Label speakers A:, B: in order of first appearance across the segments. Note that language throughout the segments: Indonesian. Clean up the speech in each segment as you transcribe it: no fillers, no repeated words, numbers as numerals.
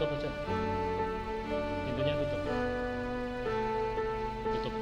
A: tutup aja, pintunya tutup, tutup.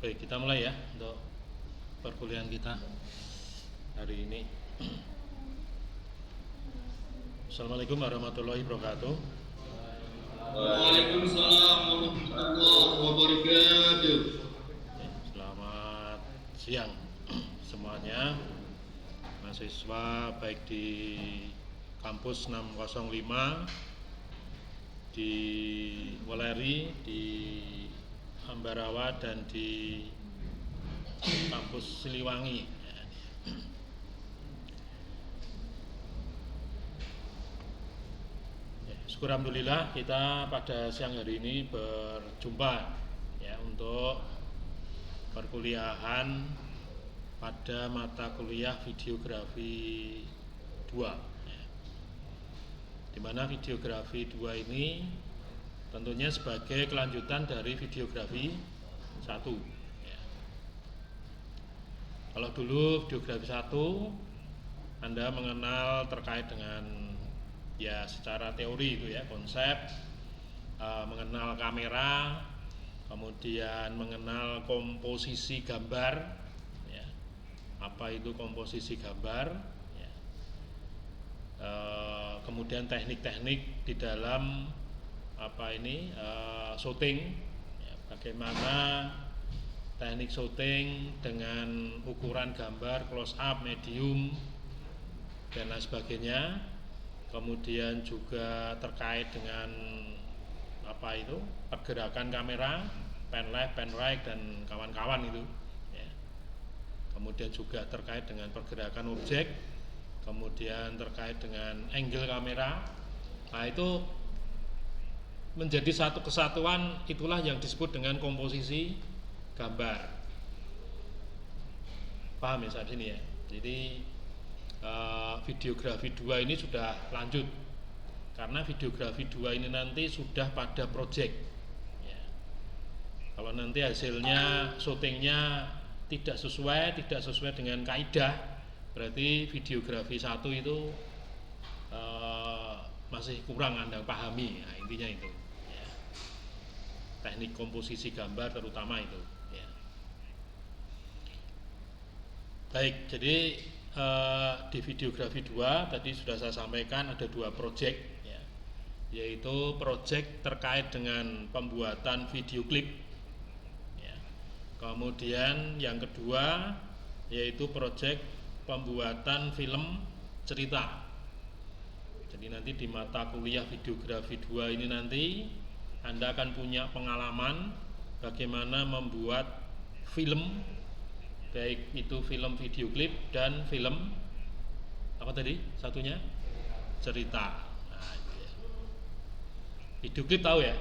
A: Baik, kita mulai ya untuk perkuliahan kita hari ini. Assalamualaikum warahmatullahi wabarakatuh.
B: Waalaikumsalam warahmatullahi wabarakatuh.
A: Selamat siang semuanya, mahasiswa baik di kampus 605 di Weleri, di Ambarawa, dan di kampus Siliwangi. Syukur alhamdulillah kita pada siang hari ini berjumpa ya untuk perkuliahan pada mata kuliah videografi 2 ya. Dimana videografi 2 ini tentunya sebagai kelanjutan dari videografi 1 ya. Kalau dulu videografi 1 Anda mengenal terkait dengan ya secara teori itu ya, konsep, mengenal kamera, kemudian mengenal komposisi gambar ya. Apa itu komposisi gambar ya. Kemudian teknik-teknik di dalam syuting ya, bagaimana teknik syuting dengan ukuran gambar close up, medium, dan lain sebagainya. Kemudian juga terkait dengan pergerakan kamera, pen left, pen right, dan kawan-kawan itu ya. Kemudian juga terkait dengan pergerakan objek, kemudian terkait dengan angle kamera. Nah, itu menjadi satu kesatuan, itulah yang disebut dengan komposisi gambar. Paham ya saat ini ya? Jadi videografi 2 ini sudah lanjut, karena videografi 2 ini nanti sudah pada project ya. Kalau nanti hasilnya syutingnya tidak sesuai dengan kaidah, berarti videografi 1 itu masih kurang Anda pahami. Nah, intinya itu ya. Teknik komposisi gambar terutama itu ya. Baik, jadi di videografi 2 tadi sudah saya sampaikan ada 2 project ya, yaitu project terkait dengan pembuatan video klip ya. Kemudian yang kedua yaitu project pembuatan film cerita. Jadi nanti di mata kuliah videografi 2 ini nanti Anda akan punya pengalaman bagaimana membuat film, baik itu film video klip dan film apa tadi satunya cerita. Nah, itu ya. Video klip tahu ya,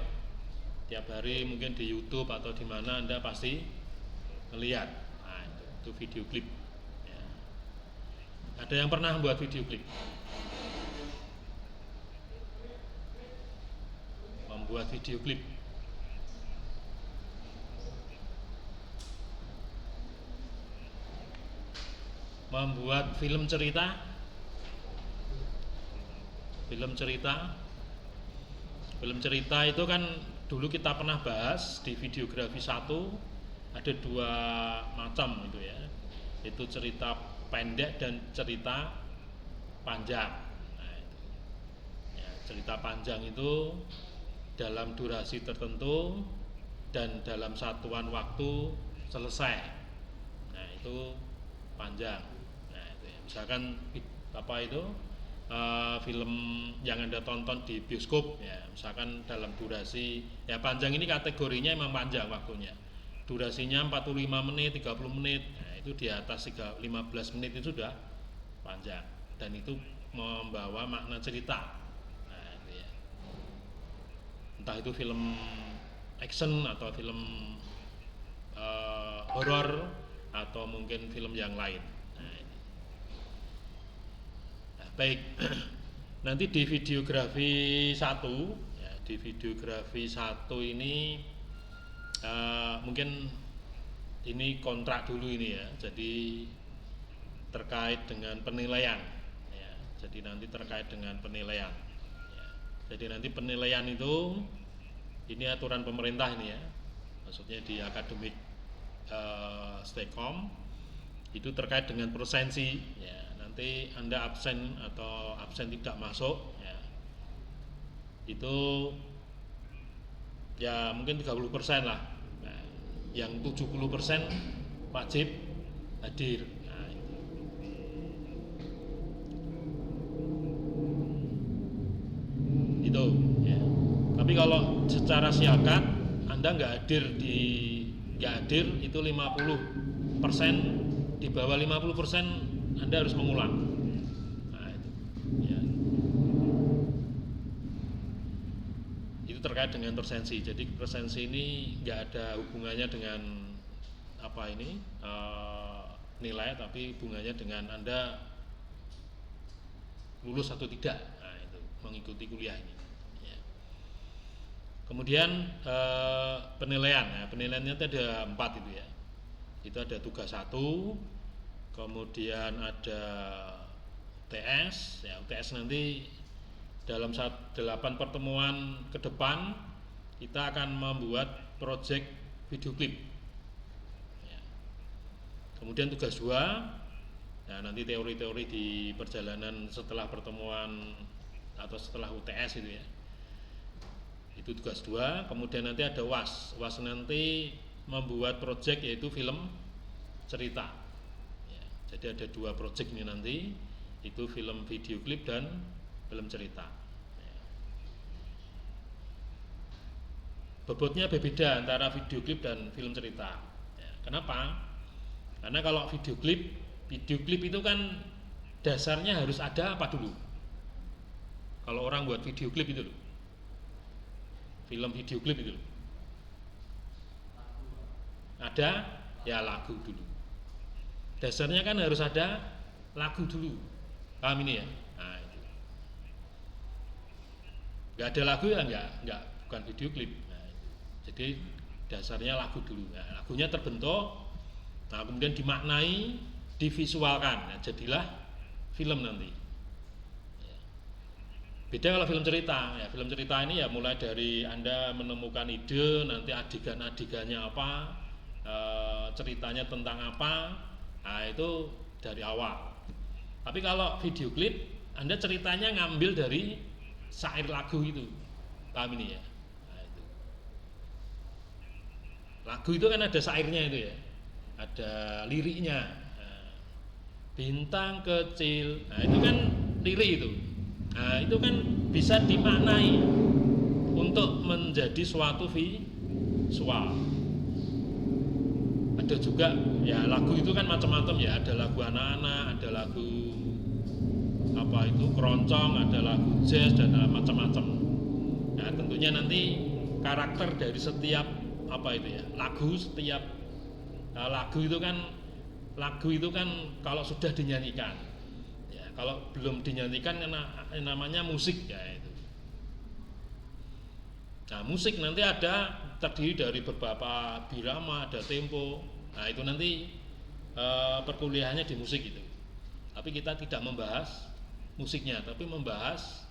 A: tiap hari mungkin di YouTube atau di mana Anda pasti melihat. Nah, itu video klip ya. Ada yang pernah membuat video klip? Membuat video klip. Membuat film cerita. Film cerita itu kan dulu kita pernah bahas di videografi 1, ada 2 macam itu ya. Itu cerita pendek dan cerita panjang. Nah, itu. Ya, cerita panjang itu dalam durasi tertentu dan dalam satuan waktu selesai. Nah, itu panjang. Nah, itu ya. Misalkan apa itu film yang Anda tonton di bioskop ya, misalkan dalam durasi ya panjang, ini kategorinya memang panjang waktunya. Durasinya 45 menit, 30 menit. Nah, itu di atas 15 menit itu sudah panjang dan itu membawa makna cerita. Nah, itu ya. Entah itu film action atau film horor atau mungkin film yang lain. Baik, nanti di videografi 1 ya, di videografi 1 ini mungkin ini kontrak dulu ini ya, jadi terkait dengan penilaian ya, jadi nanti terkait dengan penilaian ya. Jadi nanti penilaian itu ini aturan pemerintah ini ya, maksudnya di akademik Stekom itu terkait dengan prosensi ya. Nanti Anda absen atau absen tidak masuk ya, itu ya mungkin 30% lah. Nah, yang 70% wajib hadir. Nah, itu ya. Tapi kalau secara siakat Anda nggak hadir itu 50%, di bawah 50% Anda harus mengulang. Nah, itu, ya. Itu terkait dengan presensi. Jadi presensi ini nggak ada hubungannya dengan apa ini nilai, tapi hubungannya dengan Anda lulus atau tidak. Nah, itu mengikuti kuliah ini. Ya. Kemudian penilaian. Nah, penilaiannya itu ada 4 itu ya. Itu ada tugas 1. Kemudian ada UTS ya, UTS nanti dalam 8 pertemuan ke depan kita akan membuat project video klip ya. Kemudian tugas 2 ya, nanti teori-teori di perjalanan setelah pertemuan atau setelah UTS itu ya, itu tugas 2. Kemudian nanti ada UAS nanti membuat project yaitu film cerita. Jadi ada 2 project ini nanti, itu film video klip dan film cerita. Bobotnya berbeda antara video klip dan film cerita. Kenapa? Karena kalau video klip itu kan dasarnya harus ada apa dulu? Kalau orang buat video klip itu loh. film video klip itu. Ada ya lagu dulu. Dasarnya kan harus ada lagu dulu. Paham ini ya? Nah, itu. Nggak ada lagu ya nggak bukan video klip. Nah, itu. Jadi dasarnya lagu dulu. Nah, lagunya terbentuk, nah kemudian dimaknai, divisualkan, nah, jadilah film nanti. Ya. Beda kalau film cerita. Ya, film cerita ini ya mulai dari Anda menemukan ide, nanti adegan-adegannya apa, ceritanya tentang apa, nah itu dari awal. Tapi kalau video klip, Anda ceritanya ngambil dari syair lagu itu, paham ini ya? Nah, itu. Lagu itu kan ada syairnya itu ya, ada liriknya. Nah, bintang kecil, nah itu kan lirik itu. Nah itu kan bisa dimaknai untuk menjadi suatu visual. Ada juga ya lagu itu kan macam-macam ya, ada lagu anak-anak, ada lagu apa itu keroncong, ada lagu jazz dan macam-macam. Nah tentunya nanti karakter dari setiap apa itu ya lagu, setiap lagu itu kan kalau sudah dinyanyikan ya, kalau belum dinyanyikan namanya musik ya itu. Nah musik nanti ada terdiri dari beberapa birama, ada tempo. Nah itu nanti perkuliahannya di musik itu. Tapi kita tidak membahas musiknya, tapi membahas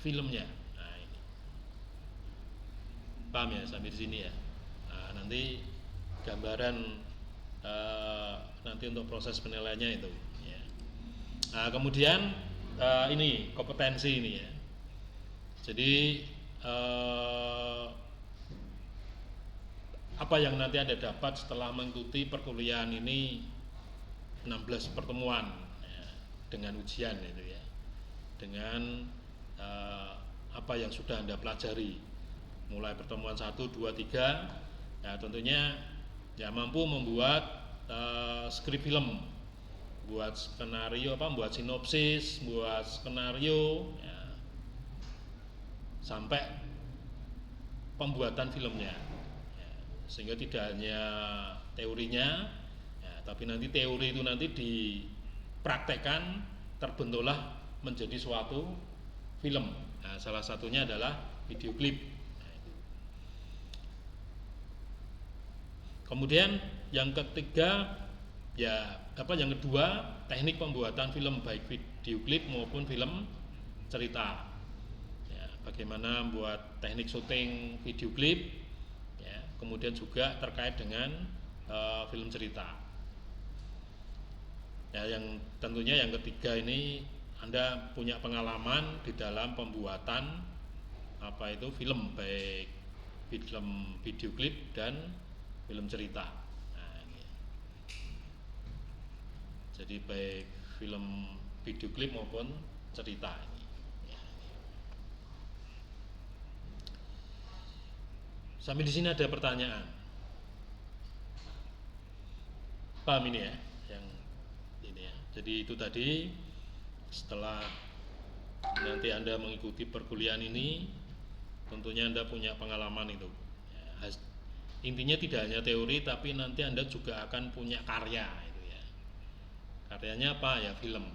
A: filmnya. Nah ini paham ya sampai di sini ya. Nah, nanti gambaran nanti untuk proses penilaiannya itu. Ya. Nah kemudian ini kompetensi ini ya. Jadi apa yang nanti Anda dapat setelah mengikuti perkuliahan ini 16 pertemuan ya, dengan ujian itu ya, dengan apa yang sudah Anda pelajari mulai pertemuan 1, 2, 3 ya, tentunya ya mampu membuat skrip film, buat skenario buat sinopsis, buat skenario ya, sampai pembuatan filmnya ya, sehingga tidak hanya teorinya ya, tapi nanti teori itu nanti dipraktekkan, terbentuklah menjadi suatu film. Nah, salah satunya adalah video klip. Nah, itu. Kemudian yang ketiga ya yang kedua, teknik pembuatan film baik video klip maupun film cerita. Bagaimana membuat teknik syuting video klip ya, kemudian juga terkait dengan film cerita ya, yang tentunya yang ketiga ini Anda punya pengalaman di dalam pembuatan film, baik film video klip dan film cerita. Nah, ini. Jadi baik film video klip maupun cerita ini. Sampai di sini ada pertanyaan. Paham ini ya? Yang ini ya. Jadi itu tadi setelah nanti Anda mengikuti perkuliahan ini, tentunya Anda punya pengalaman itu. Ya, intinya tidak hanya teori, tapi nanti Anda juga akan punya karya itu ya. Karyanya apa? Ya film.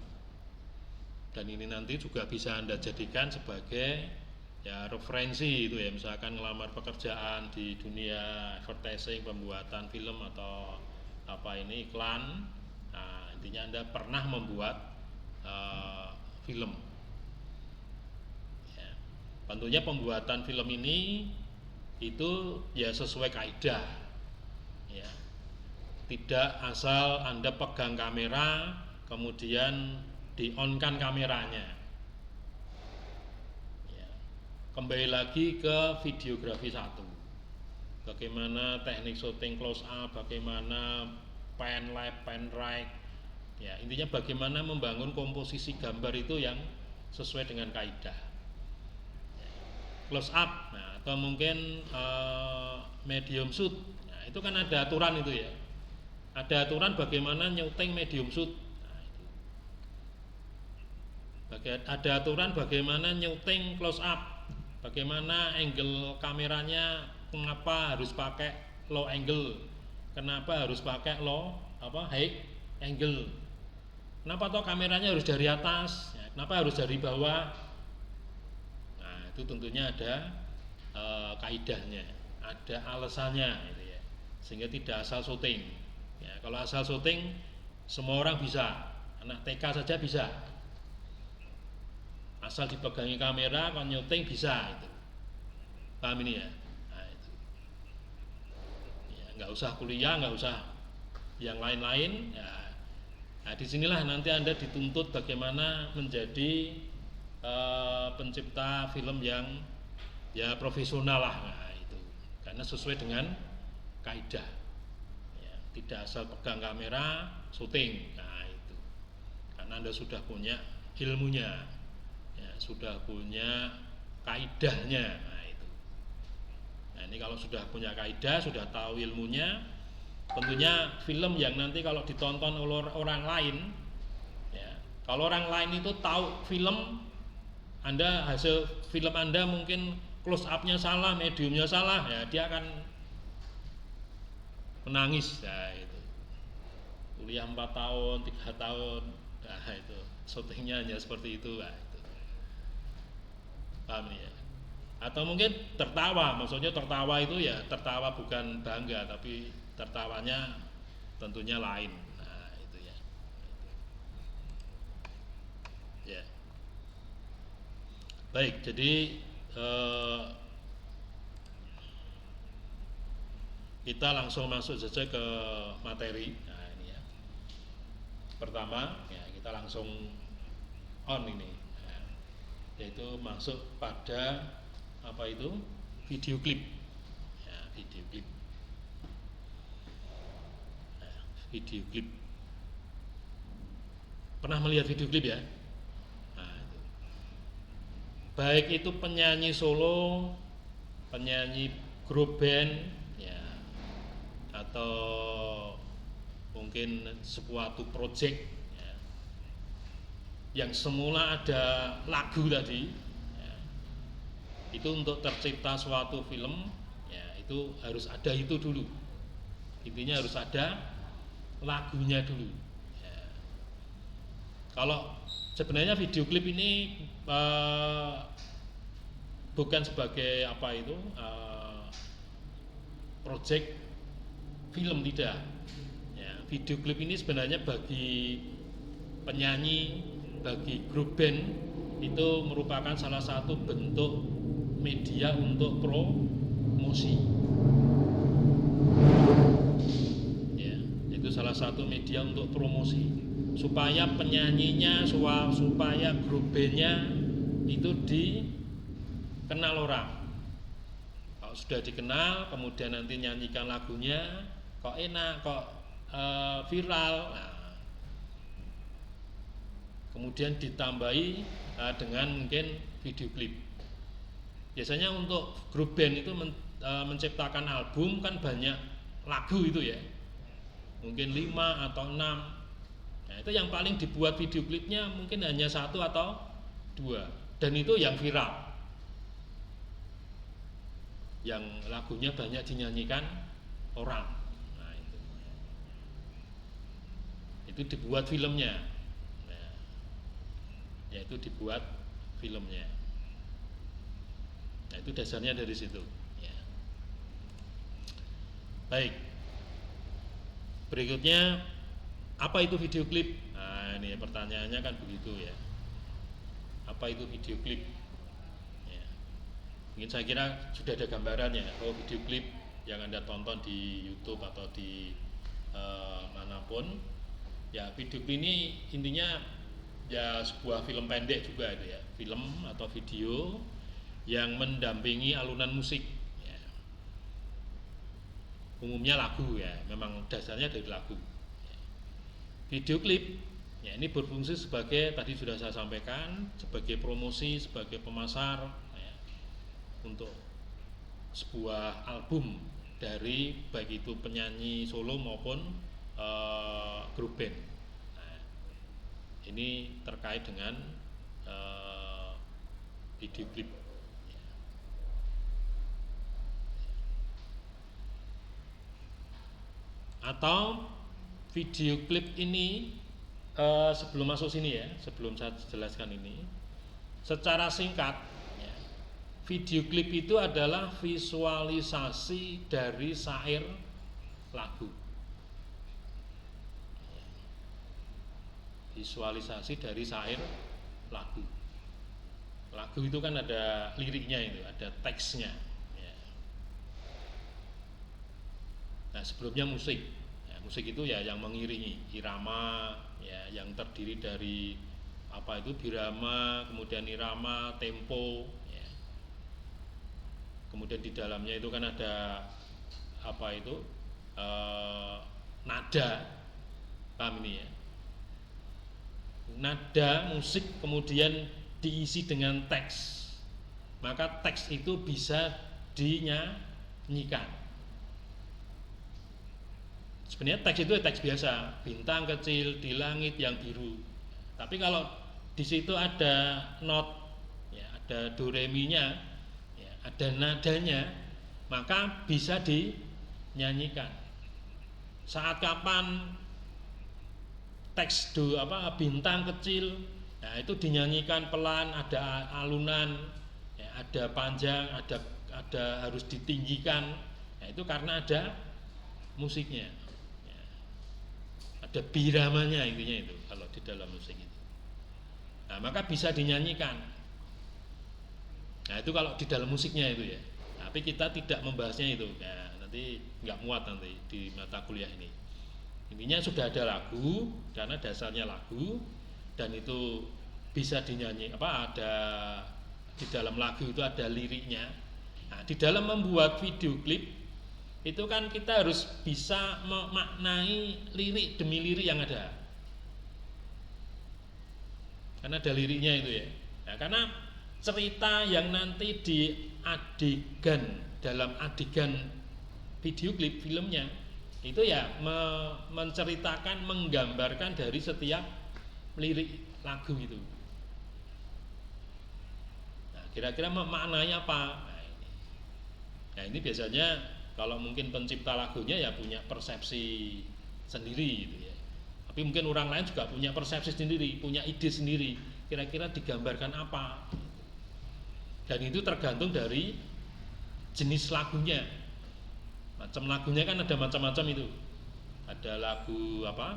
A: Dan ini nanti juga bisa Anda jadikan sebagai ya referensi itu ya, misalkan ngelamar pekerjaan di dunia advertising, pembuatan film atau iklan. Nah, intinya Anda pernah membuat film ya. Tentunya pembuatan film ini itu ya sesuai kaidah ya, tidak asal Anda pegang kamera kemudian di-on-kan kameranya. Kembali lagi ke videografi 1, bagaimana teknik syuting close up, bagaimana pen left, pen right ya, intinya bagaimana membangun komposisi gambar itu yang sesuai dengan kaidah ya. Close up, nah, atau mungkin medium shoot, nah, itu kan ada aturan itu ya, ada aturan bagaimana nyuting medium shoot. Ada aturan bagaimana nyuting close up, bagaimana angle kameranya, kenapa harus pakai low angle, kenapa harus pakai high angle, kenapa toh kameranya harus dari atas, ya, kenapa harus dari bawah. Nah, itu tentunya ada kaidahnya, ada alasannya gitu ya. Sehingga tidak asal syuting. Ya, kalau asal syuting semua orang bisa, anak TK saja bisa. Asal dipegangi kamera, kalau nyuting bisa itu. Paham ini ya? Nah, itu. Ya, nggak usah kuliah, nggak usah yang lain-lain. Ya. Nah, disinilah nanti Anda dituntut bagaimana menjadi pencipta film yang ya profesional lah. Nah, itu. Karena sesuai dengan kaidah. Ya, tidak asal pegang kamera, syuting. Nah, itu. Karena Anda sudah punya ilmunya. Ya, sudah punya kaidahnya. Nah, itu. Nah, ini kalau sudah punya kaidah, sudah tahu ilmunya, tentunya film yang nanti kalau ditonton oleh orang lain, ya, kalau orang lain itu tahu film Anda, hasil film Anda mungkin close up-nya salah, mediumnya salah, ya dia akan menangis. Ya, itu. Kuliah 4 tahun, 3 tahun, nah itu syutingnya hanya seperti itu. Nah, itu. Paham ya? Atau mungkin tertawa, maksudnya tertawa itu ya tertawa bukan bangga, tapi tertawanya tentunya lain. Nah, itu ya. Ya. Baik, jadi kita langsung masuk saja ke materi. Nah, ini ya. Pertama, ya kita langsung on ini. Nah, yaitu masuk pada apa itu? Video klip. Ya, video klip. Nah, video klip. Pernah melihat video klip ya? Nah, itu. Baik itu penyanyi solo, penyanyi grup band, ya, atau mungkin suatu project, ya, yang semula ada lagu tadi, ya, itu untuk tercipta suatu film, ya, itu harus ada itu dulu. Intinya harus ada lagunya dulu. Ya. Kalau sebenarnya video klip ini bukan sebagai apa itu project film, tidak. Ya, video klip ini sebenarnya bagi penyanyi, bagi grup band itu merupakan salah satu bentuk media untuk promosi. Ya, itu salah satu media untuk promosi supaya penyanyinya, supaya grup bandnya itu dikenal orang. Kalau sudah dikenal, kemudian nanti nyanyikan lagunya, kok enak, kok viral. Nah, kemudian ditambahi dengan mungkin video klip. Biasanya untuk grup band itu menciptakan album kan banyak lagu itu ya, mungkin 5 atau 6. Nah, itu yang paling dibuat video klipnya mungkin hanya 1 atau 2, dan itu yang viral, yang lagunya banyak dinyanyikan orang. Nah, itu dibuat filmnya. Nah, yaitu dibuat filmnya. Nah, itu dasarnya dari situ. Ya. Baik. Berikutnya, apa itu video klip? Nah, ini pertanyaannya kan begitu ya. Apa itu video klip? Ya. Mungkin saya kira sudah ada gambarannya. Oh, video klip yang Anda tonton di YouTube atau di manapun. Ya, video klip ini intinya ya sebuah film pendek juga itu ya. Film atau video yang mendampingi alunan musik. Ya. Umumnya lagu ya, memang dasarnya dari lagu. Video klip ya ini berfungsi sebagai, tadi sudah saya sampaikan, sebagai promosi, sebagai pemasar ya, untuk sebuah album dari baik itu penyanyi solo maupun grup band. Nah, ini terkait dengan video klip ya. Atau video klip ini sebelum masuk sini ya, sebelum saya jelaskan ini, secara singkat ya, video klip itu adalah visualisasi dari syair lagu. Visualisasi dari syair lagu. Lagu itu kan ada liriknya, itu ada teksnya ya. Nah sebelumnya musik ya, musik itu ya yang mengiringi irama ya, yang terdiri dari apa itu birama, kemudian irama, tempo ya. Kemudian di dalamnya itu kan ada apa itu nada, paham ini ya, nada musik kemudian diisi dengan teks, maka teks itu bisa dinyanyikan. Sebenarnya teks itu teks biasa, bintang kecil di langit yang biru. Tapi kalau di situ ada not, ya, ada do re mi nya, ya, ada nadanya, maka bisa dinyanyikan. Saat kapan teks do apa bintang kecil, nah itu dinyanyikan pelan, ada alunan, ya, ada panjang, ada harus ditinggikan. Nah, itu karena ada musiknya, ya. Ada biramanya intinya itu kalau di dalam musik itu. Nah maka bisa dinyanyikan. Nah itu kalau di dalam musiknya itu ya. Tapi kita tidak membahasnya itu. Ya, nanti nggak muat nanti di mata kuliah ini. Intinya sudah ada lagu, karena dasarnya lagu, dan itu bisa dinyanyi ada di dalam lagu itu ada liriknya. Nah, di dalam membuat video klip itu kan kita harus bisa memaknai lirik demi lirik yang ada. Karena ada liriknya itu ya. Nah, karena cerita yang nanti di adegan dalam adegan video klip filmnya itu ya menceritakan, menggambarkan dari setiap lirik lagu itu. Nah, kira-kira maknanya apa? Nah, ini biasanya kalau mungkin pencipta lagunya ya punya persepsi sendiri gitu ya. Tapi mungkin orang lain juga punya persepsi sendiri, punya ide sendiri. Kira-kira digambarkan apa? Dan itu tergantung dari jenis lagunya. Macam lagunya kan ada macam-macam itu. Ada lagu apa?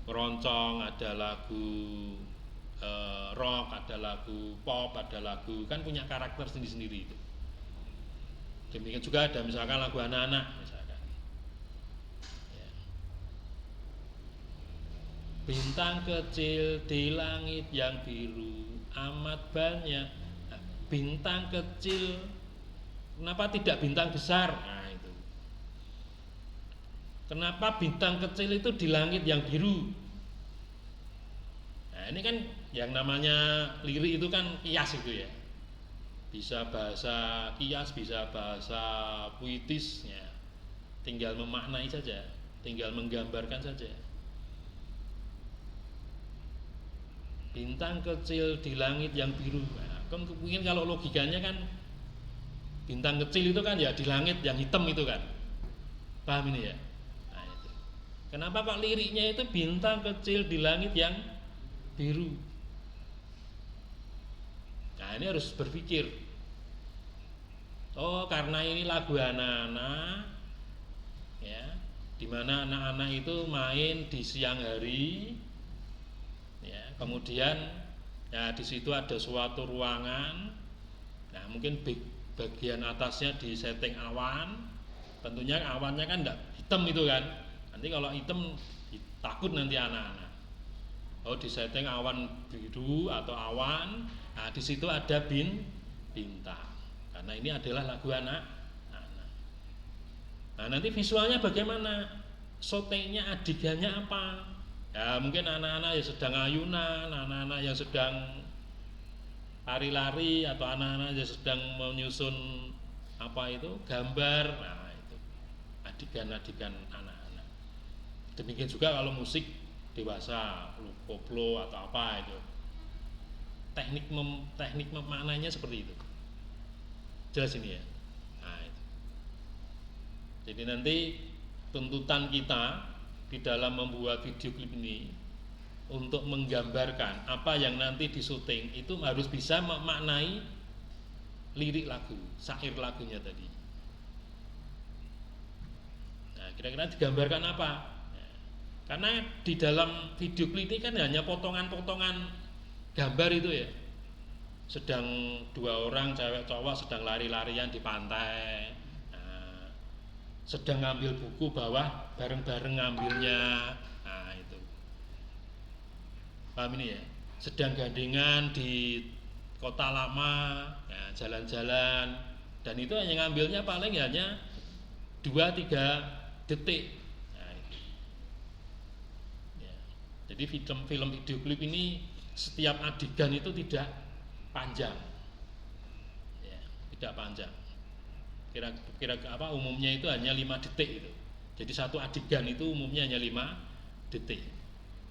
A: Keroncong, ada lagu rock, ada lagu pop, ada lagu kan punya karakter sendiri-sendiri itu. Demikian juga ada misalkan lagu anak-anak misalkan. Ya. Bintang kecil di langit yang biru amat banyak. Nah, bintang kecil, kenapa tidak bintang besar? Nah, itu. Kenapa bintang kecil itu di langit yang biru? Nah, ini kan yang namanya lirik itu kan kias itu ya. Bisa bahasa kias, bisa bahasa puitisnya. Tinggal memaknai saja, tinggal menggambarkan saja. Bintang kecil di langit yang biru. Nah, kan mungkin kalau logikanya kan bintang kecil itu kan ya di langit yang hitam itu kan. Paham ini ya? Nah, itu. Kenapa Pak liriknya itu bintang kecil di langit yang biru? Nah, ini harus berpikir. Oh, karena ini lagu anak-anak ya, dimana anak-anak itu main di siang hari. Ya, kemudian ya di situ ada suatu ruangan. Nah, mungkin bagian atasnya di setting awan. Tentunya awannya kan enggak hitam itu kan. Nanti kalau hitam takut nanti anak-anak. Oh, di setting awan biru atau awan. Nah, di situ ada bintang. Karena ini adalah lagu anak-anak. Nah, nanti visualnya bagaimana? Syutingnya, adegannya apa? Ya mungkin anak-anak yang sedang ayunan, anak-anak yang sedang lari-lari, atau anak-anak yang sedang menyusun apa itu gambar. Nah itu adegan-adegan anak-anak. Demikian juga kalau musik dewasa, koplo atau apa itu, teknik memaknainya seperti itu. Jelas ini ya. Nah, itu. Jadi nanti tuntutan kita di dalam membuat video klip ini untuk menggambarkan apa yang nanti disuting itu harus bisa memaknai lirik lagu, syair lagunya tadi. Nah, kira-kira digambarkan apa? Nah, karena di dalam video klip ini kan hanya potongan-potongan gambar itu ya. Sedang dua orang cewek cowok sedang lari-larian di pantai, sedang ngambil buku bawah bareng-bareng ngambilnya, nah itu paham ini ya, sedang gandengan di kota lama, ya, jalan-jalan, dan itu hanya ngambilnya paling hanya 2-3 detik, nah, itu. Ya. Jadi film video klip ini setiap adegan itu tidak panjang, ya, tidak panjang. Kira apa umumnya itu hanya 5 detik itu. Jadi satu adegan itu umumnya hanya 5 detik.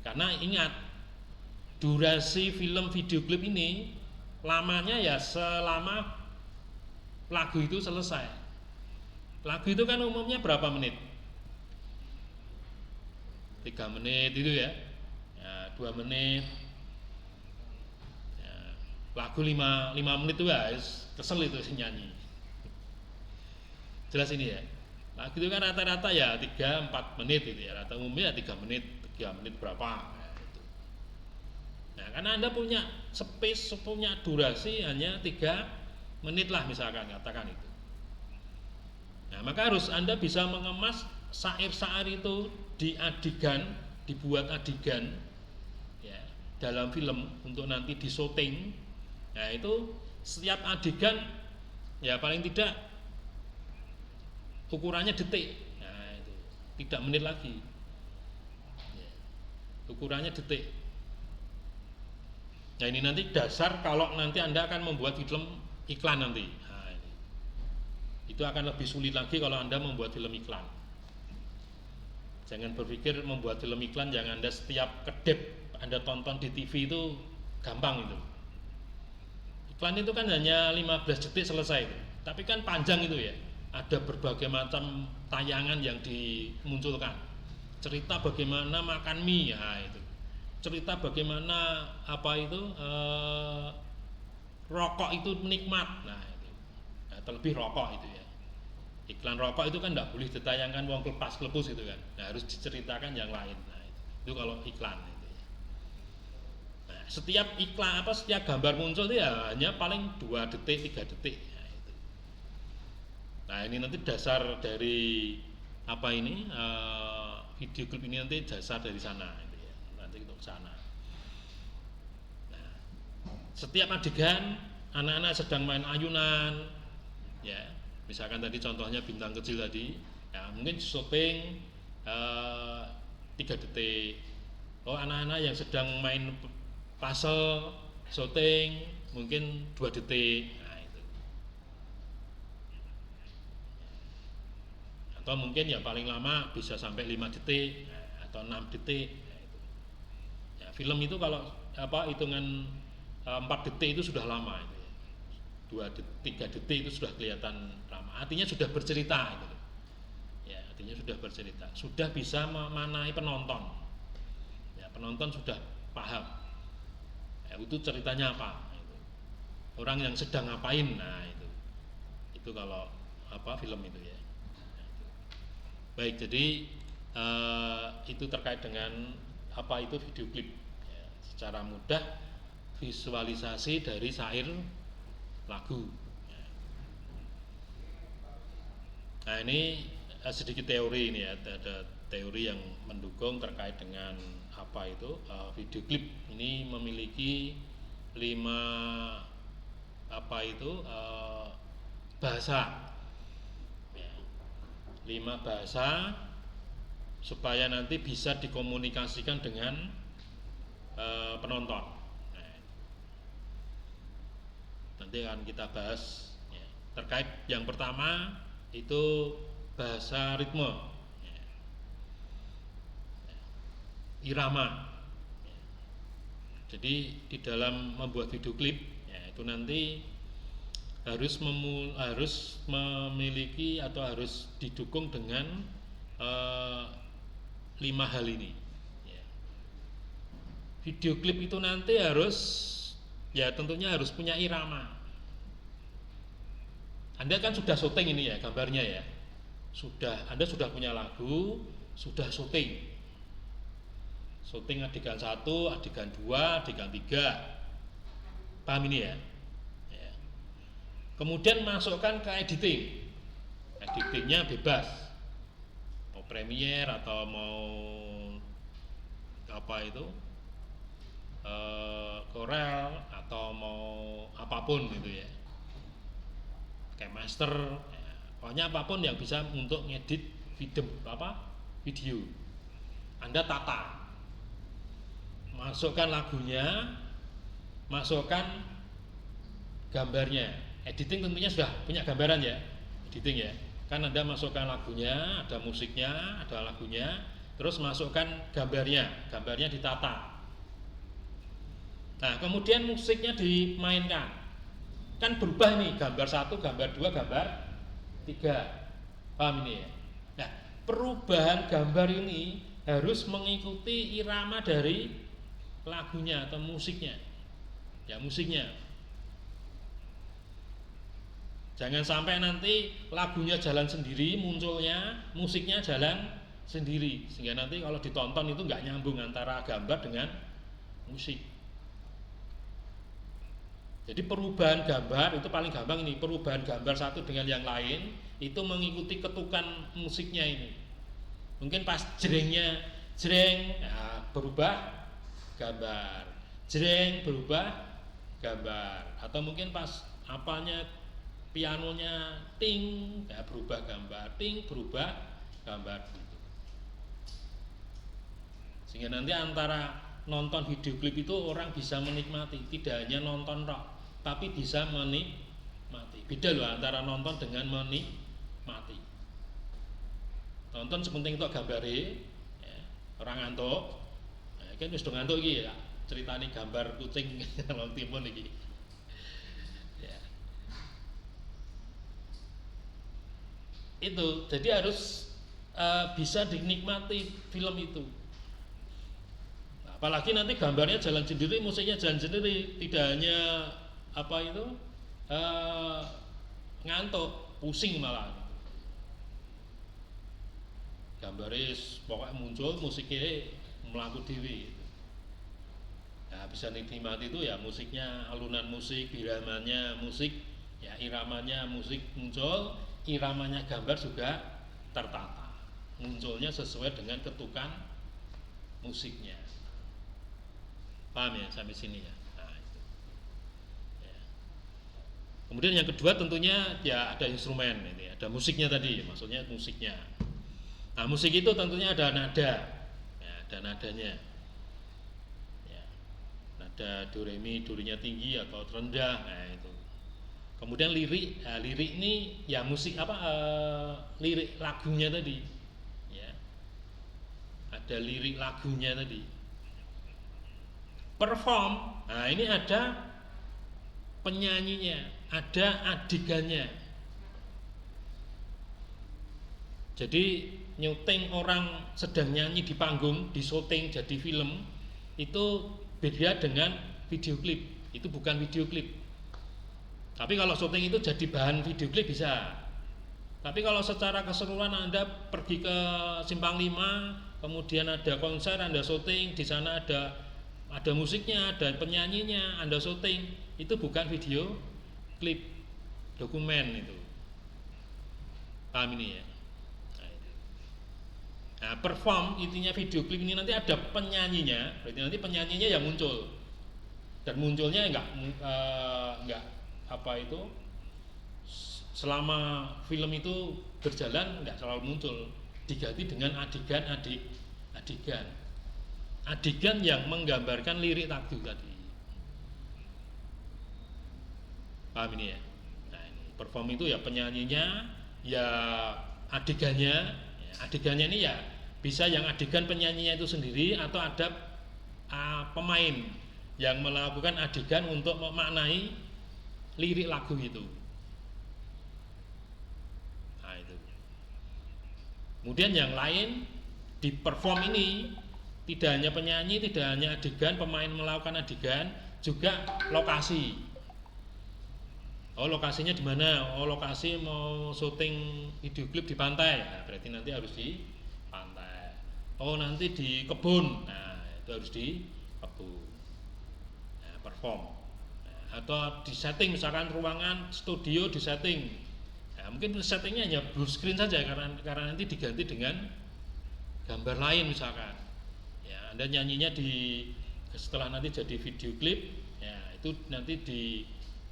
A: Karena ingat, durasi film video klip ini lamanya ya selama lagu itu selesai. Lagu itu kan umumnya berapa menit? 3 menit itu ya. 2 menit. Ya, lagu 5 menit itu ya kesel itu si nyanyi. Jelas ini ya. Lagu itu kan rata-rata ya 3-4 menit itu ya. Rata umumnya 3 menit berapa. Nah, itu. Nah, karena Anda punya space, punya durasi hanya 3 menit lah misalkan, katakan itu. Nah, maka harus Anda bisa mengemas syair-syair itu di adegan, dibuat adegan ya, dalam film untuk nanti disyuting. Nah, itu setiap adegan ya paling tidak ukurannya detik, nah itu tidak menit lagi, ya, ukurannya detik. Nah ini nanti dasar kalau nanti Anda akan membuat film iklan nanti, nah, ini. Itu akan lebih sulit lagi kalau Anda membuat film iklan. Jangan berpikir membuat film iklan yang Anda setiap kedip Anda tonton di TV itu gampang itu. Iklan itu kan hanya 15 detik selesai itu, tapi kan panjang itu ya. Ada berbagai macam tayangan yang dimunculkan. Cerita bagaimana makan mie, ya itu. Cerita bagaimana apa itu rokok itu nikmat, nah itu. Nah, terlebih rokok itu ya. Iklan rokok itu kan tidak boleh ditayangkan wong kelepas-kelepus itu kan. Nah, harus diceritakan yang lain. Nah, itu kalau iklan itu ya. Nah, setiap iklan setiap gambar muncul itu ya hanya paling 2 detik, 3 detik. Nah ini nanti dasar dari apa ini video klip ini nanti dasar dari sana gitu ya. Nanti untuk sana. Nah, setiap adegan anak-anak sedang main ayunan, ya misalkan tadi contohnya bintang kecil tadi, ya mungkin syuting 3 detik. Oh anak-anak yang sedang main puzzle syuting mungkin 2 detik. Atau mungkin ya paling lama bisa sampai 5 detik atau 6 detik. Ya, film itu kalau hitungan 4 detik itu sudah lama itu ya. 3 detik itu sudah kelihatan lama. Artinya sudah bercerita itu. Ya, artinya sudah bercerita, sudah bisa memanai penonton. Ya, penonton sudah paham. Ya, itu ceritanya apa? Itu. Orang yang sedang ngapain? Nah, itu. Itu kalau film itu ya. Baik, jadi itu terkait dengan apa itu video klip ya, secara mudah visualisasi dari syair lagu ya. Nah ini sedikit teori ini ya, ada teori yang mendukung terkait dengan apa itu video klip ini memiliki 5 bahasa. 5 bahasa supaya nanti bisa dikomunikasikan dengan penonton. Nah, nanti akan kita bahas ya. Terkait yang pertama itu bahasa ritme, ya. Irama. Ya. Jadi di dalam membuat video klip ya, itu nanti harus memiliki atau harus didukung dengan eh, 5 hal ini. Ya. Video klip itu nanti harus, ya tentunya harus punya irama. Anda kan sudah syuting ini ya gambarnya ya. Anda sudah punya lagu, sudah syuting. Syuting adegan 1, adegan 2, adegan 3. Paham ini ya? Ya. Kemudian masukkan ke editing. Editingnya bebas. Mau Premiere atau mau apa itu? Corel atau mau apapun gitu ya. Kayak master, ya. Pokoknya apapun yang bisa untuk ngedit video. Anda tata. Masukkan lagunya, masukkan gambarnya. Editing tentunya sudah punya gambaran ya, editing ya. Kan Anda masukkan lagunya, ada musiknya, ada lagunya, terus masukkan gambarnya ditata. Nah, kemudian musiknya dimainkan. Kan berubah nih, gambar 1, gambar 2, gambar 3. Paham ini ya? Nah, perubahan gambar ini harus mengikuti irama dari lagunya atau musiknya. Ya, musiknya. Jangan sampai nanti lagunya jalan sendiri munculnya, musiknya jalan sendiri, sehingga nanti kalau ditonton itu nggak nyambung antara gambar dengan musik. Jadi perubahan gambar itu paling gampang ini, perubahan gambar satu dengan yang lain itu mengikuti ketukan musiknya ini. Mungkin pas jrengnya jreng, ya, berubah gambar, jreng berubah gambar, atau mungkin pas apanya pianonya ting, ya berubah gambar, ting berubah gambar gitu. Sehingga nanti antara nonton video klip itu orang bisa menikmati, tidak hanya nonton rock, tapi bisa menikmati. Beda loh antara nonton dengan menikmati. Nonton sepenting itu gambare, ya, orang ngantuk, ya, kan wis do ngantuk iki ya, ceritane gambar kucing kalau timun iki. Ya. Itu, jadi harus bisa dinikmati film itu. Apalagi nanti gambarnya jalan sendiri, musiknya jalan sendiri, tidak hanya ngantuk, pusing malah. Gambarnya pokoknya muncul, musiknya melaku dewi. Nah, bisa dinikmati itu ya musiknya, alunan musik, biramannya musik, ya iramanya musik muncul, iramanya gambar juga tertata, munculnya sesuai dengan ketukan musiknya. Paham ya sampai sini ya? Nah, itu. Ya. Kemudian yang kedua tentunya ya ada instrumen ini, ada musiknya tadi, maksudnya musiknya. Nah, musik itu tentunya ada nada, ya, ada nadanya. Ya. Nada do re mi, do-nya tinggi atau rendah, nah itu. Kemudian lirik, nah, lirik ini ya musik lirik lagunya tadi, ya. Ada lirik lagunya tadi. Perform, nah ini ada penyanyinya, ada adegannya. Jadi nyuting orang sedang nyanyi di panggung, di syuting jadi film itu beda dengan video klip. Itu bukan video klip. Tapi kalau syuting itu jadi bahan video klip bisa. Tapi kalau secara keseluruhan Anda pergi ke Simpang 5, kemudian ada konser, Anda syuting, di sana ada musiknya, ada penyanyinya, Anda syuting, itu bukan video klip, dokumen itu. Paham ini ya? Nah, perform intinya video klip ini nanti ada penyanyinya, berarti nanti penyanyinya yang muncul, dan munculnya enggak selama film itu berjalan enggak selalu muncul, diganti dengan adegan yang menggambarkan lirik lagu tadi. Paham ini ya? Nah, ini perform itu ya penyanyinya, ya adegannya. Adegannya ini ya bisa yang adegan penyanyinya itu sendiri atau ada pemain yang melakukan adegan untuk memaknai lirik lagu itu. Nah itu. Kemudian yang lain di perform ini tidak hanya penyanyi, tidak hanya adegan, pemain melakukan adegan, juga lokasi. Oh, lokasinya di mana? Oh, lokasi mau syuting video klip di pantai. Nah, berarti nanti harus di pantai. Oh, nanti di kebun. Nah, itu harus di kebun. Nah, perform. Nah, atau di setting, misalkan ruangan studio di setting. Nah, mungkin settingnya hanya blue screen saja karena nanti diganti dengan gambar lain misalkan. Ya, Anda nyanyinya setelah nanti jadi video klip, ya itu nanti di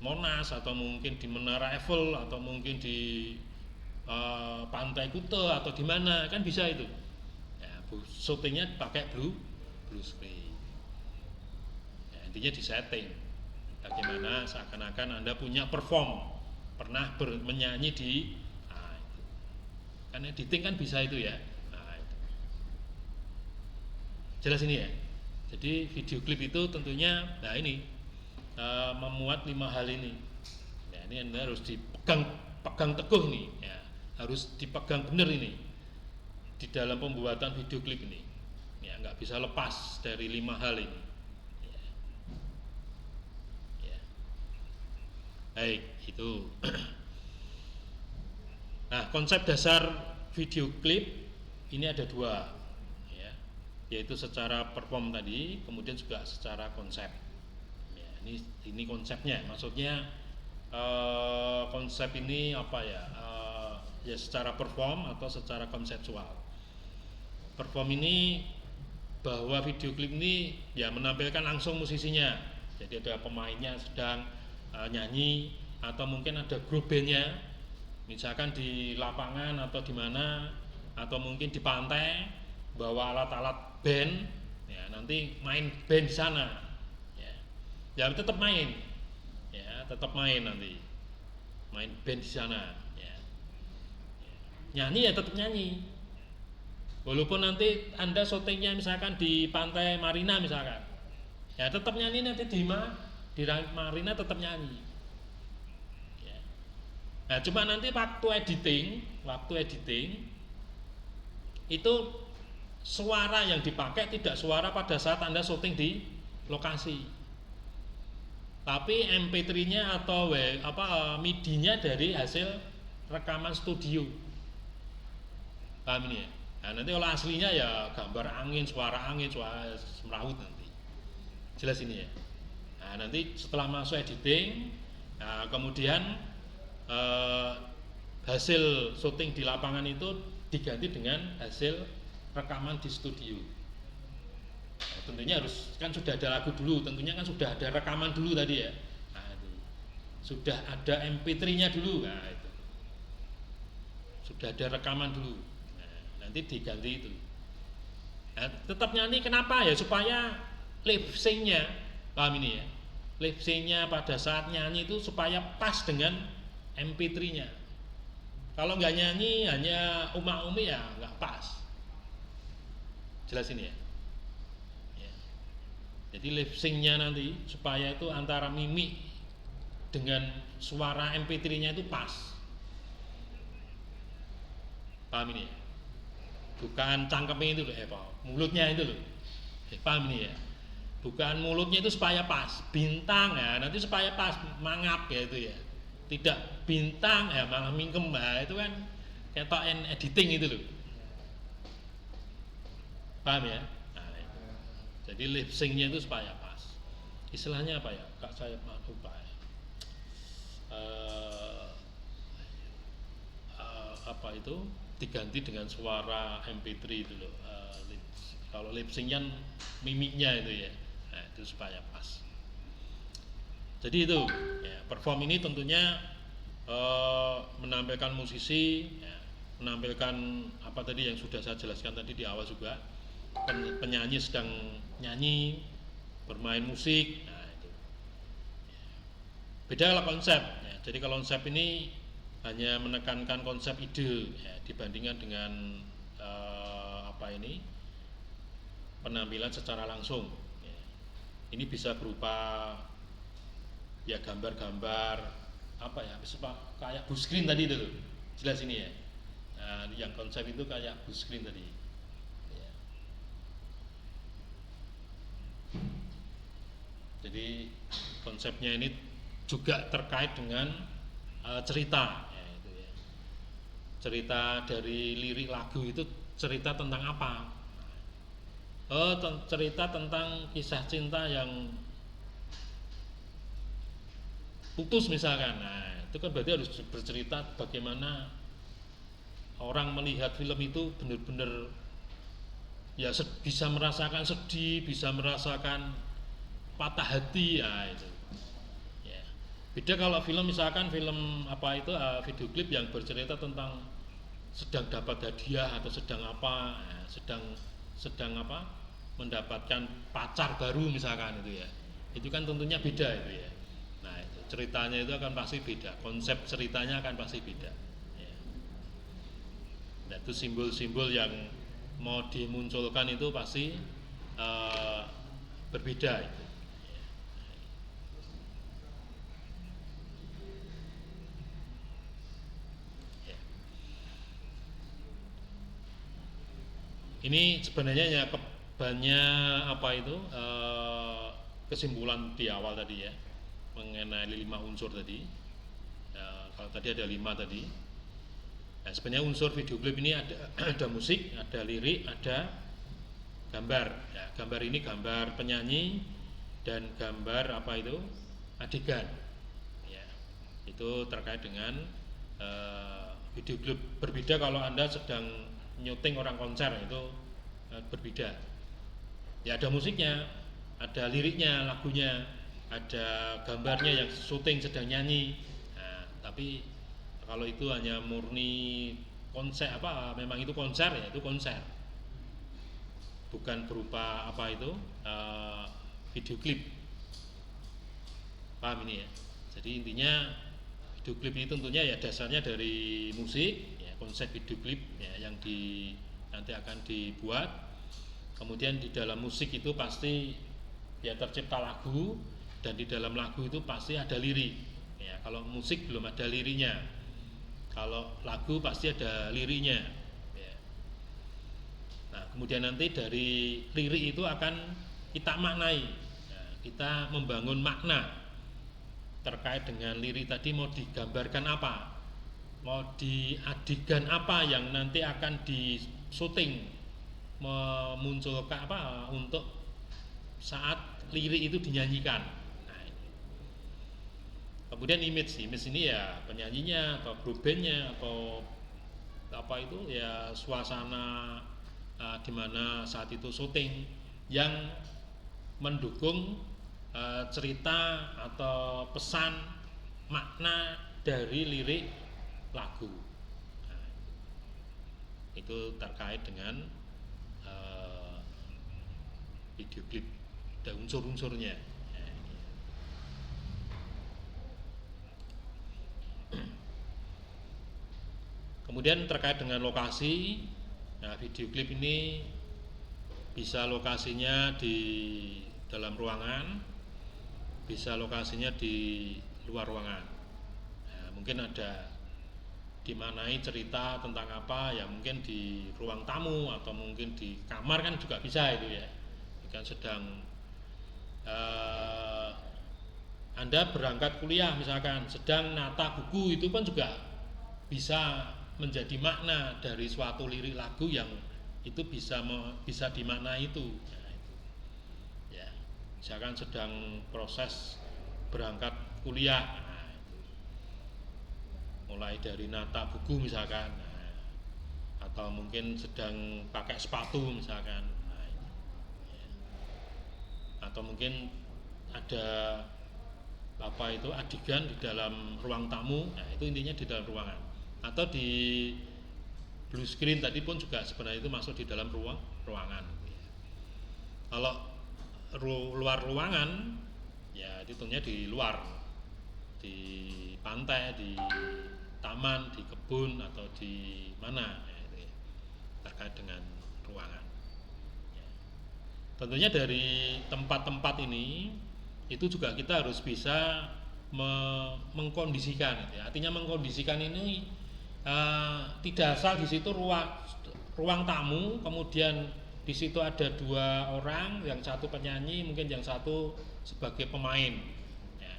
A: Monas atau mungkin di Menara Eiffel atau mungkin di Pantai Kuta atau di mana, kan bisa itu. Ya, syutingnya pakai blue screen. Ya, intinya di setting. Bagaimana seakan-akan Anda punya pernah menyanyi di itu. Kan editing kan bisa itu ya. Itu. Jelas ini ya. Jadi video klip itu tentunya memuat 5 hal ini. Nah, ini Anda harus pegang teguh nih, ya. Harus dipegang benar ini di dalam pembuatan video klip ini. Ya, nggak bisa lepas dari 5 hal ini. Ya. Baik, itu. Nah, konsep dasar video klip ini ada 2, ya, yaitu secara perform tadi, kemudian juga secara konsep. Ini konsepnya, maksudnya konsep ini apa ya? Ya secara perform atau secara konseptual. Perform ini bahwa video klip ini ya menampilkan langsung musisinya, jadi ada pemainnya sedang nyanyi atau mungkin ada grup bandnya, misalkan di lapangan atau di mana, atau mungkin di pantai bawa alat-alat band, ya nanti main band di sana. Ya tetap main, ya tetap main nanti, main band di sana, ya. Nyanyi ya tetap nyanyi, walaupun nanti Anda syutingnya misalkan di Pantai Marina misalkan, ya tetap nyanyi nanti di Marina tetap nyanyi. Ya. Nah cuma nanti waktu editing itu suara yang dipakai tidak suara pada saat Anda syuting di lokasi. Tapi MP3-nya atau MIDI-nya dari hasil rekaman studio. Paham ini ya? Nah, nanti kalau aslinya ya gambar angin, suara semrawut nanti. Jelas ini ya. Nah, nanti setelah masuk editing, nah, kemudian hasil syuting di lapangan itu diganti dengan hasil rekaman di studio. Nah, tentunya kan sudah ada lagu dulu, tentunya kan sudah ada rekaman dulu tadi ya. Nah, itu. Sudah ada MP3-nya dulu, nah itu. Sudah ada rekaman dulu. Nah, nanti diganti itu. Nah, tetap nyanyi kenapa ya? Supaya lip sync-nya, paham ini ya? Lip sync-nya pada saat nyanyi itu supaya pas dengan MP3-nya. Kalau nggak nyanyi hanya uma-umi ya nggak pas. Jelas ini ya? Jadi lip sync-nya nanti supaya itu antara mimik dengan suara MP3-nya itu pas. Paham ini ya? Bukan cangkemnya itu loh, mulutnya itu loh. Paham ini ya? Bukan mulutnya itu supaya pas, bintang ya nanti supaya pas, mangap ya itu ya. Tidak bintang ya malah mingkem, nah, itu kan ketok editing itu loh. Paham ya? Jadi lip sync-nya itu supaya pas. Istilahnya apa ya? Kak saya lupa ya. Apa itu? Diganti dengan suara MP3 itu loh. Kalau lip sync-nya mimiknya itu ya. Nah, itu supaya pas. Jadi itu, ya, perform ini tentunya menampilkan musisi, ya, menampilkan apa tadi yang sudah saya jelaskan tadi di awal juga. Penyanyi sedang nyanyi, bermain musik, nah itu. Beda kalau konsep, ya. Jadi kalau konsep ini hanya menekankan konsep ide, ya, dibandingkan dengan penampilan secara langsung. Ya. Ini bisa berupa ya gambar-gambar apa ya, kayak blue screen tadi itu, jelas ini ya. Nah, yang konsep itu kayak blue screen tadi. Ya. Jadi konsepnya ini juga terkait dengan cerita, ya, itu ya. Cerita dari lirik lagu itu cerita tentang apa? Cerita tentang kisah cinta yang putus misalkan. Nah, itu kan berarti harus bercerita bagaimana orang melihat film itu benar-benar ya bisa merasakan sedih, bisa merasakan patah hati, ya itu. Ya. Beda kalau film misalkan film apa itu video klip yang bercerita tentang sedang dapat hadiah atau sedang apa, sedang apa mendapatkan pacar baru misalkan itu ya. Itu kan tentunya beda itu ya. Nah, itu ceritanya itu akan pasti beda, konsep ceritanya akan pasti beda. Ya. Nah, itu simbol-simbol yang mau dimunculkan itu pasti berbeda itu. Ya. Ini sebenarnya ya banyak apa itu kesimpulan di awal tadi ya mengenai 5 unsur tadi. Kalau tadi ada 5 tadi. Nah, sebenarnya unsur video klip ini ada ada musik, ada lirik, ada gambar. Ya, gambar ini gambar penyanyi dan gambar apa itu adegan. Ya, itu terkait dengan video klip. Berbeda kalau Anda sedang nyuting orang konser itu berbeda. Ya ada musiknya, ada liriknya, lagunya, ada gambarnya yang syuting sedang nyanyi. Nah, tapi kalau itu hanya murni konser apa memang itu konser ya itu konser. Bukan berupa apa itu video klip. Paham ini ya? Jadi intinya video klip ini tentunya ya dasarnya dari musik, ya, konsep video klip ya, yang nanti akan dibuat. Kemudian di dalam musik itu pasti ya tercipta lagu dan di dalam lagu itu pasti ada lirik. Ya, kalau musik belum ada liriknya, kalau lagu pasti ada liriknya. Ya. Nah, kemudian nanti dari lirik itu akan kita maknai. Nah, kita membangun makna terkait dengan lirik tadi mau digambarkan apa, mau diadegan apa yang nanti akan disyuting, memunculkan apa untuk saat lirik itu dinyanyikan. Nah, kemudian image ini ya penyanyinya atau grup bandnya atau apa itu ya suasana di mana saat itu syuting yang mendukung cerita atau pesan makna dari lirik lagu. Nah, itu terkait dengan video klip dan unsur-unsurnya. Kemudian terkait dengan lokasi, nah video klip ini bisa lokasinya di dalam ruangan, bisa lokasinya di luar ruangan. Nah, mungkin ada dimanai cerita tentang apa ya, mungkin di ruang tamu atau mungkin di kamar kan juga bisa itu ya. Kan sedang Anda berangkat kuliah misalkan sedang nata buku, itu kan juga bisa menjadi makna dari suatu lirik lagu yang itu bisa dimaknai itu. Nah, itu ya misalkan sedang proses berangkat kuliah, nah, mulai dari nata buku misalkan, nah, atau mungkin sedang pakai sepatu misalkan, nah, ya. Atau mungkin ada apa itu adegan di dalam ruang tamu, nah itu intinya di dalam ruangan, atau di blue screen tadi pun juga sebenarnya itu masuk di dalam ruangan. Kalau luar ruangan ya itu tentunya di luar, di pantai, di taman, di kebun atau di mana ya, itu ya, terkait dengan ruangan. Ya. Tentunya dari tempat-tempat ini itu juga kita harus bisa mengkondisikan. Ya. Artinya mengkondisikan ini tidak asal di situ ruang tamu, kemudian di situ ada 2 orang, yang satu penyanyi, mungkin yang satu sebagai pemain. Ya.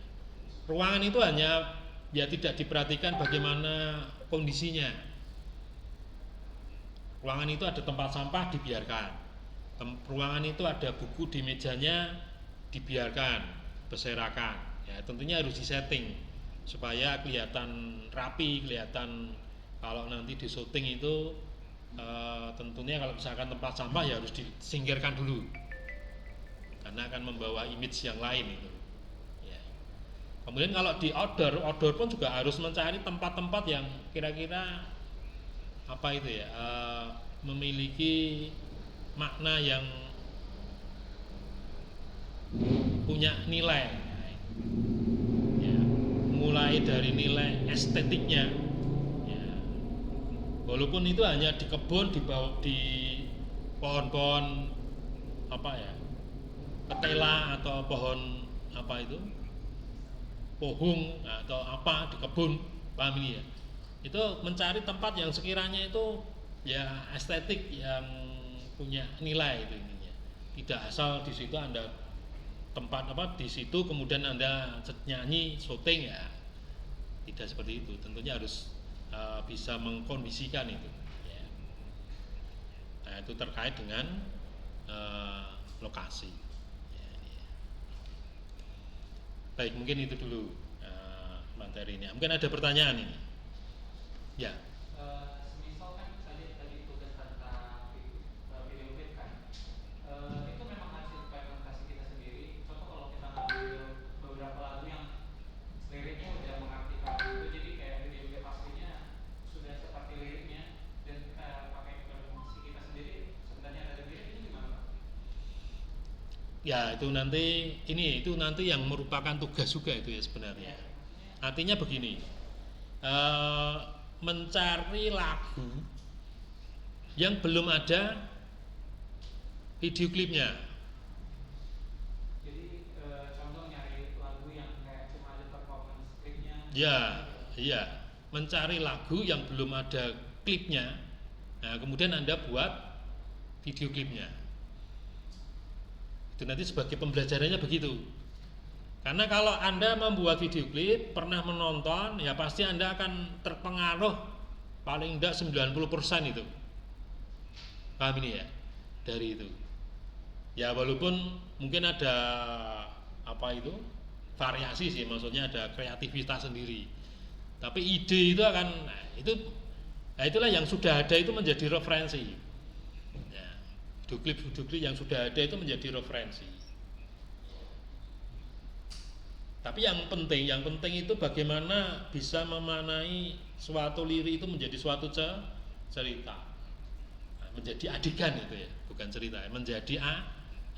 A: Ruangan itu hanya ya tidak diperhatikan bagaimana kondisinya. Ruangan itu ada tempat sampah dibiarkan. Ruangan itu ada buku di mejanya dibiarkan, berserakan. Ya, tentunya harus disetting supaya kelihatan rapi, kelihatan kalau nanti di syuting itu tentunya kalau misalkan tempat sampah ya harus disingkirkan dulu karena akan membawa image yang lain itu. Ya. Kemudian kalau di outdoor pun juga harus mencari tempat-tempat yang kira-kira apa itu ya, memiliki makna yang punya nilai. Ya. Mulai dari nilai estetiknya, ya. Walaupun itu hanya di kebun, di pohon-pohon apa ya, ketela atau pohon apa itu, pohung atau apa di kebun, paham ini ya. Itu mencari tempat yang sekiranya itu ya estetik, yang punya nilai itu intinya. Tidak asal di situ Anda tempat apa di situ kemudian Anda nyanyi syuting, ya tidak seperti itu. Tentunya harus bisa mengkondisikan itu ya. Nah, itu terkait dengan lokasi ya, ya. Baik, mungkin itu dulu materinya. Mungkin ada pertanyaan ini ya.
C: Semisal kan tadi tugas tentang video klip kan, itu memang hasil implementasi kita sendiri. Contoh kalau kita ngambil beberapa lagu yang liriknya udah mengartikan itu, jadi kayak video klip aslinya sudah seperti liriknya dan kita pakai implementasi kita sendiri, sebenarnya ada lirik itu gimana Pak?
A: Ya itu nanti yang merupakan tugas juga itu ya sebenarnya. Artinya begini, mencari lagu yang belum ada video klipnya.
C: Jadi contoh nyari lagu yang kayak cuma ada performance klipnya.
A: Ya, iya, mencari lagu yang belum ada klipnya. Nah, kemudian Anda buat video klipnya. Itu nanti sebagai pembelajarannya begitu. Karena kalau Anda membuat video klip, pernah menonton, ya pasti Anda akan terpengaruh paling enggak 90% itu. Paham ini ya? Dari itu. Ya walaupun mungkin ada apa itu? Variasi sih, maksudnya ada kreativitas sendiri. Tapi ide itu akan itulah yang sudah ada itu menjadi referensi. Ya, video klip yang sudah ada itu menjadi referensi. Tapi yang penting itu bagaimana bisa memanai suatu lirik itu menjadi suatu cerita, menjadi adegan itu ya, bukan cerita, menjadi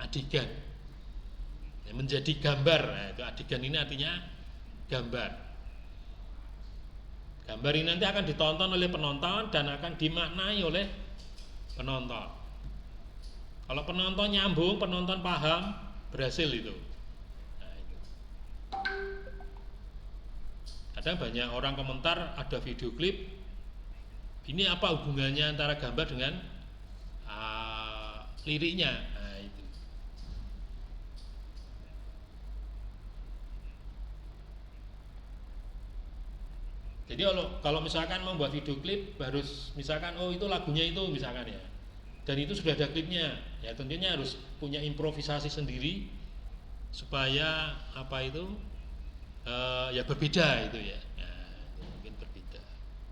A: adegan, ya, menjadi gambar. Nah, itu adegan ini artinya gambar. Gambar ini nanti akan ditonton oleh penonton dan akan dimaknai oleh penonton. Kalau penonton nyambung, penonton paham, berhasil itu. Kadang banyak orang komentar ada video klip, ini apa hubungannya antara gambar dengan liriknya? Nah, itu. Jadi kalau misalkan membuat video klip harus misalkan itu lagunya itu misalkan ya, dan itu sudah ada klipnya, ya tentunya harus punya improvisasi sendiri supaya apa itu ya berbeda itu ya. Nah, itu mungkin berbeda.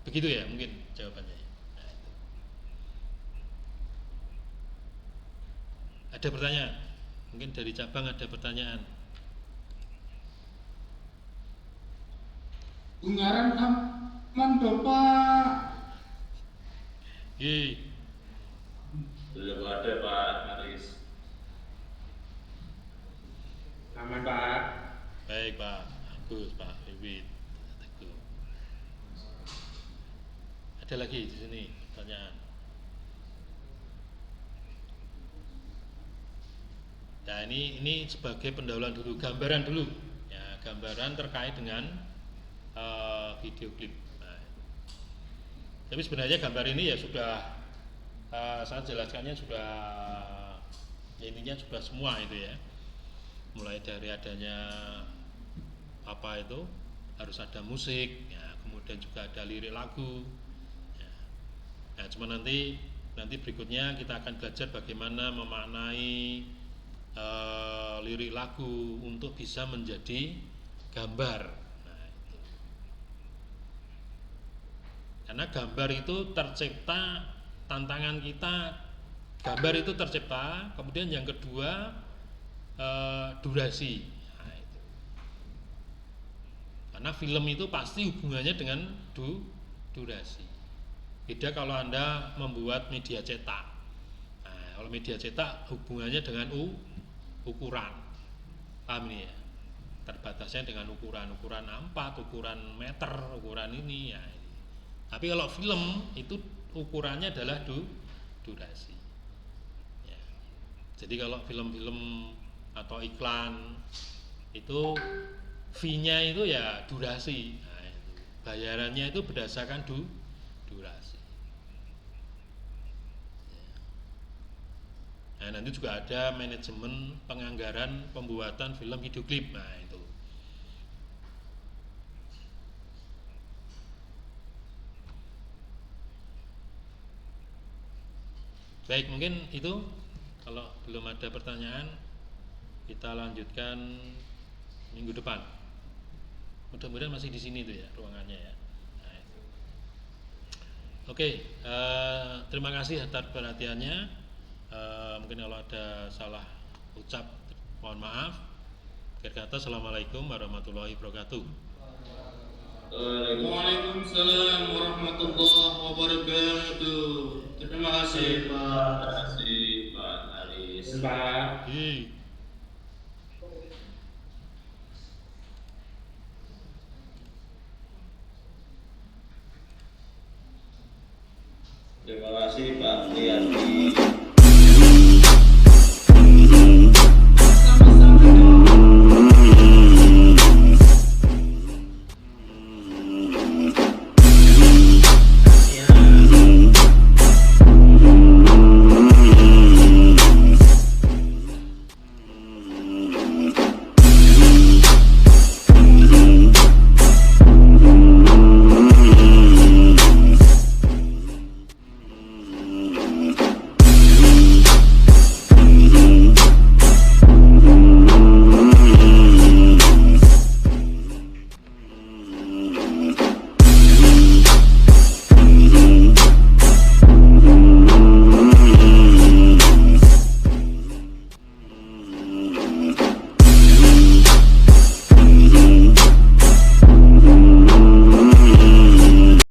A: Begitu ya mungkin jawabannya. Nah, itu. Ada pertanyaan? Mungkin dari cabang ada pertanyaan.
B: Ungaran aman Bapak.
D: Belum ada Pak Aris.
B: Aman Pak.
A: Baik Pak Agus, Pak Wiwit. Ada lagi di sini pertanyaan. Nah ini sebagai pendahuluan dulu, gambaran dulu, ya gambaran terkait dengan video klip. Nah, Tapi sebenarnya gambar ini ya sudah saya jelaskannya sudah ya intinya sudah semua itu ya. Mulai dari adanya apa itu harus ada musik, ya, kemudian juga ada lirik lagu. Ya. Nah, cuma nanti berikutnya kita akan belajar bagaimana memaknai lirik lagu untuk bisa menjadi gambar. Nah, itu. Karena gambar itu tercipta, tantangan kita gambar itu tercipta, kemudian yang kedua durasi. Nah, itu. Karena film itu pasti hubungannya dengan durasi. Beda kalau Anda membuat media cetak. Nah, kalau media cetak hubungannya dengan ukuran. Paham ini ya? Terbatasnya dengan ukuran A4, ukuran meter, ukuran ini ya. Tapi kalau film itu ukurannya adalah durasi. Ya. Jadi kalau film-film atau iklan itu fee-nya itu ya durasi. Nah, itu. Bayarannya itu berdasarkan durasi. Nah, nanti juga ada manajemen penganggaran pembuatan film video klip. Nah, itu. Baik, mungkin itu. Kalau belum ada pertanyaan, kita lanjutkan minggu depan. Mudah-mudahan masih di sini tuh ya ruangannya ya. Nah, itu. Oke, terima kasih atas perhatiannya. Mungkin kalau ada salah ucap mohon maaf. Akhir kata, assalamualaikum warahmatullahi wabarakatuh.
B: Waalaikumsalam warahmatullahi wabarakatuh. Terima kasih Pak.
D: Terima kasih Pak Aris.
B: Pak.
D: Terima kasih Pak Lian.